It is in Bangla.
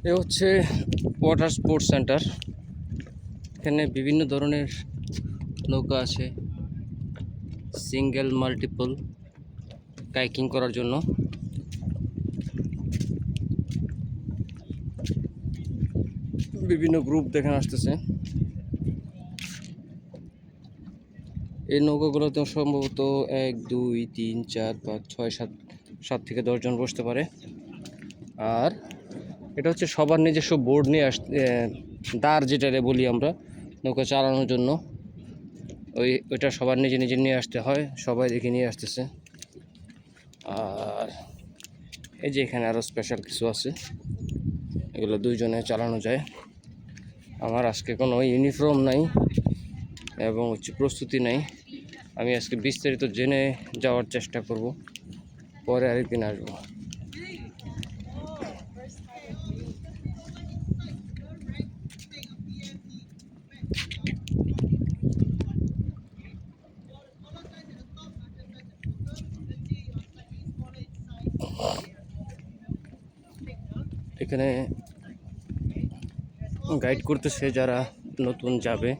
এ হচ্ছে ওয়াটার স্পোর্টস সেন্টার। এখানে বিভিন্ন ধরনের নৌকা আছে, সিঙ্গেল মাল্টিপল কাইকিং করার জন্য। বিভিন্ন গ্রুপ দেখে আসতেছে। এই নৌকাগুলোতে সম্ভবত 1 2 3 4 5 6 7 থেকে 10 জন বসতে পারে। আর এটা হচ্ছে সবার নিজস্ব বোর্ড নিয়ে আসতে, দাঁড় যেটারে বলি আমরা নৌকা চালানোর জন্য, ওইটা সবার নিজে নিজে নিয়ে আসতে হয়। সবাই দেখে নিয়ে আসতেছে। আর এই যে এখানে আরও স্পেশাল কিছু আছে, এগুলো 2 জনে চালানো যায়। আমার আজকে কোনো ইউনিফর্ম নাই এবং প্রস্তুতি নাই। আমি আজকে বিস্তারিত জেনে যাওয়ার চেষ্টা করব, পরে আরেকদিন আসবো। এখানে গাইড করতেছে যারা নতুন যাবে।